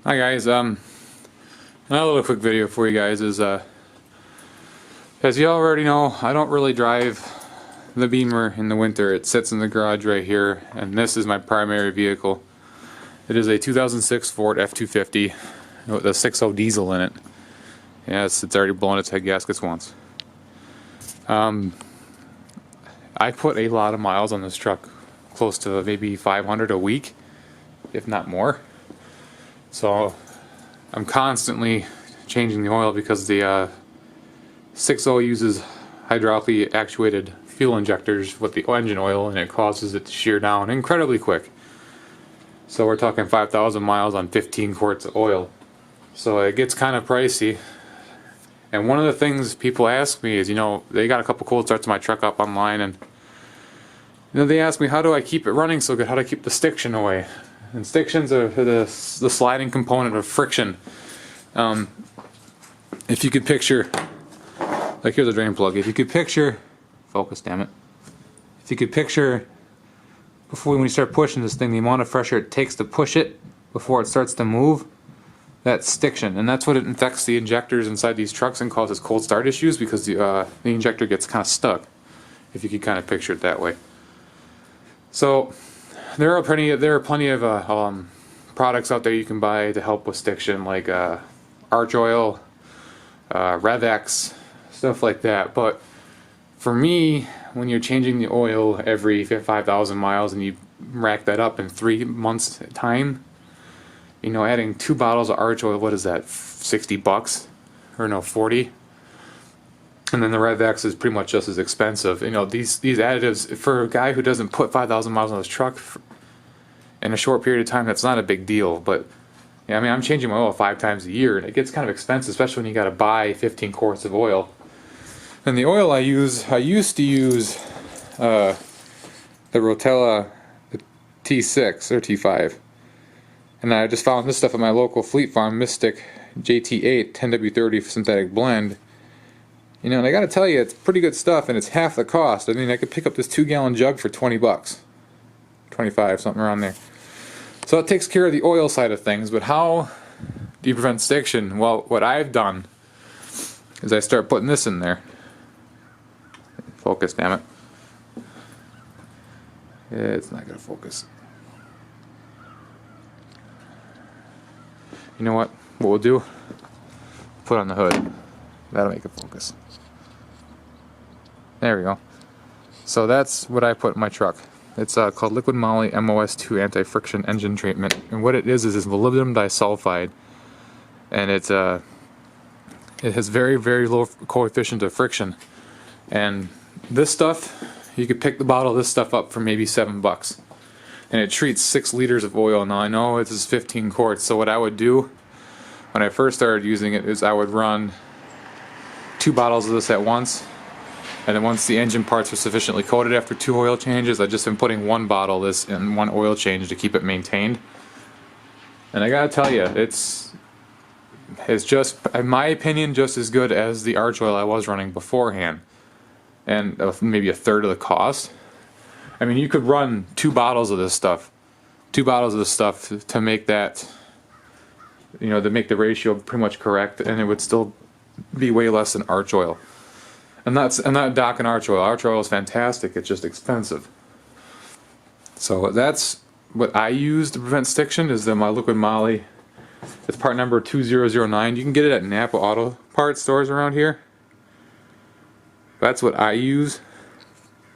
Hi guys, another little quick video for you guys is, as you already know, I don't really drive the Beamer in the winter. It sits in the garage right here, and this is my primary vehicle. It is a 2006 Ford F-250 with a 6.0 diesel in it. Yes, it's already blown its head gaskets once. I put a lot of miles on this truck, close to maybe 500 a week, if not more. So I'm constantly changing the oil because the 6.0 uses hydraulically actuated fuel injectors with the engine oil, and it causes it to shear down incredibly quick. So we're talking 5,000 miles on 15 quarts of oil. So it gets kind of pricey. And one of the things people ask me is, they got a couple cold starts of my truck up online, and they ask me, how do I keep it running so good? How do I keep the stiction away? And stictions are the sliding component of friction. If you could picture, like, here's a drain plug. If you could picture, focus, damn it. If you could picture, when you start pushing this thing, the amount of pressure it takes to push it before it starts to move, that's stiction. And that's what it infects the injectors inside these trucks and causes cold start issues, because the injector gets kind of stuck, if you could kind of picture it that way. So there are plenty of products out there you can buy to help with stiction, like Arch Oil, RevX, stuff like that. But for me, when you're changing the oil every 5,000 miles and you rack that up in 3 months time, adding 2 bottles of Arch Oil, what is that, 60 bucks? Or no, 40? And then the RevX is pretty much just as expensive. These additives, for a guy who doesn't put 5,000 miles on his truck in a short period of time, that's not a big deal. But yeah, I'm changing my oil 5 times a year, and it gets kind of expensive, especially when you got to buy 15 quarts of oil. And the oil I used to use the Rotella T6 or T5, and I just found this stuff at my local Fleet Farm, Mystic JT8 10W30 synthetic blend. And I gotta tell you, it's pretty good stuff, and it's half the cost. I could pick up this 2-gallon jug for 20 bucks. 25, something around there. So it takes care of the oil side of things, but how do you prevent stiction? Well, what I've done is I start putting this in there. Focus, damn it. It's not gonna focus. You know what we'll do? Put on the hood. That'll make it focus. There we go. So that's what I put in my truck. It's called Liquid Moly MOS2 Anti-Friction Engine Treatment. And what it is molybdenum disulfide. And it has very, very low coefficient of friction. And this stuff, you could pick the bottle of this stuff up for maybe 7 bucks. And it treats 6 liters of oil. Now I know it is 15 quarts, so what I would do when I first started using it is I would run 2 bottles of this at once, and then once the engine parts are sufficiently coated after 2 oil changes, I've just been putting 1 bottle of this and 1 oil change to keep it maintained. And I gotta tell you, it's just, in my opinion, just as good as the Arch Oil I was running beforehand, and maybe a third of the cost. You could run 2 bottles of this stuff, to make that, to make the ratio pretty much correct, and it would still be way less than Arch Oil. I'm not docking Arch Oil. Arch Oil is fantastic. It's just expensive. So that's what I use to prevent stiction, is my Liquid Moly. It's part number 2009. You can get it at Napa Auto Parts stores around here. That's what I use,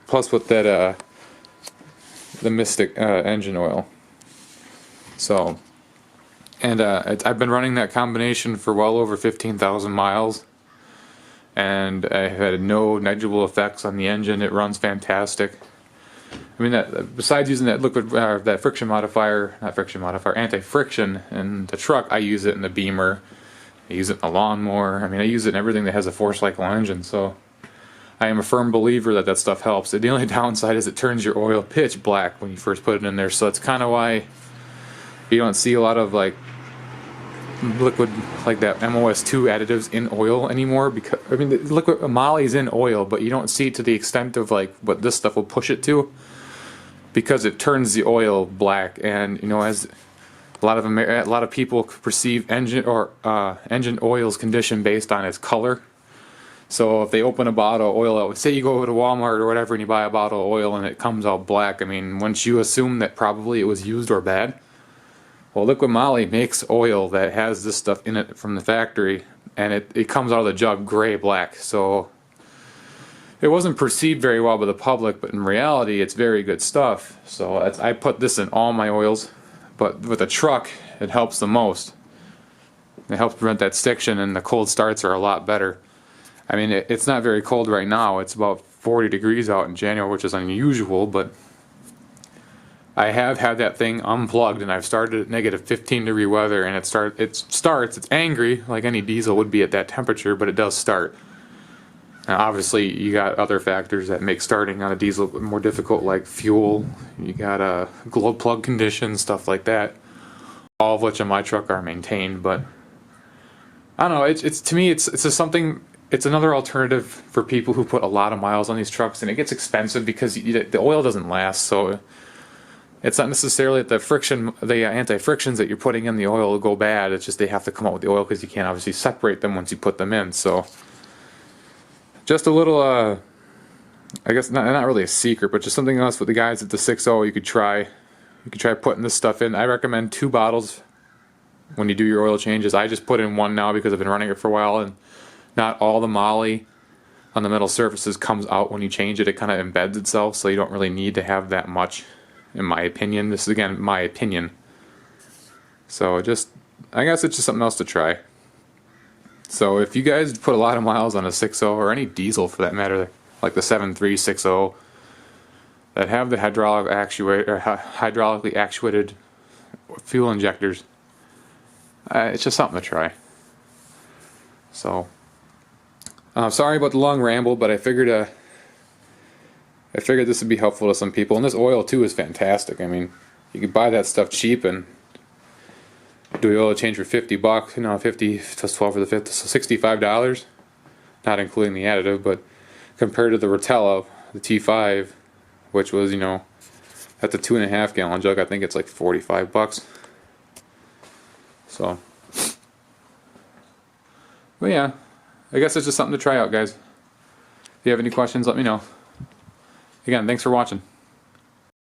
plus with that the Mystic engine oil. So, and I've been running that combination for well over 15,000 miles, and I had no negligible effects on the engine. It runs fantastic. Besides using that that friction modifier, anti-friction in the truck, I use it in the Beamer. I use it in the lawnmower. I use it in everything that has a 4-cycle engine. So I am a firm believer that stuff helps. The only downside is it turns your oil pitch black when you first put it in there. So that's kind of why you don't see a lot of liquid like that MOS2 additives in oil anymore, because the liquid moly's in oil, but you don't see it to the extent of what this stuff will push it to, because it turns the oil black. And as A lot of people perceive engine oil's condition based on its color. So if they open a bottle of oil, say you go to Walmart or whatever and you buy a bottle of oil and it comes out black, I mean, once you assume that probably it was used or bad. Well, Liquid Moly makes oil that has this stuff in it from the factory, and it comes out of the jug gray black. So it wasn't perceived very well by the public, but in reality it's very good stuff. So I put this in all my oils, but with a truck it helps the most. It helps prevent that stiction, and the cold starts are a lot better. I mean, it's not very cold right now. It's about 40 degrees out in January, which is unusual, but I have had that thing unplugged and I've started at negative 15 degree weather, and it's angry like any diesel would be at that temperature, but it does start. Now obviously you got other factors that make starting on a diesel more difficult, like fuel, you got glow plug conditions, stuff like that, all of which in my truck are maintained. But I don't know, it's to me it's just something. It's another alternative for people who put a lot of miles on these trucks, and it gets expensive because the oil doesn't last. So it's not necessarily that the anti-frictions that you're putting in the oil will go bad. It's just they have to come out with the oil because you can't obviously separate them once you put them in. So just a little, I guess not really a secret, but just something else with the guys at the 6.0 you could try. You could try putting this stuff in. I recommend 2 bottles when you do your oil changes. I just put in 1 now because I've been running it for a while, and not all the moly on the metal surfaces comes out when you change it. It kind of embeds itself, so you don't really need to have that much, in my opinion. This is, again, my opinion. So I guess it's just something else to try. So if you guys put a lot of miles on a 6.0, or any diesel for that matter, like the 7.3 6.0, that have the hydraulically actuated fuel injectors, it's just something to try. So sorry about the long ramble, but I figured this would be helpful to some people. And this oil too is fantastic. I mean, you can buy that stuff cheap and do the oil change for $50. 50 plus 12 for the 5th, so $65, not including the additive. But compared to the Rotella, the T5, which was at the 2.5 gallon jug, I think it's like $45. So, but yeah. I guess it's just something to try out, guys. If you have any questions, let me know. Again, thanks for watching.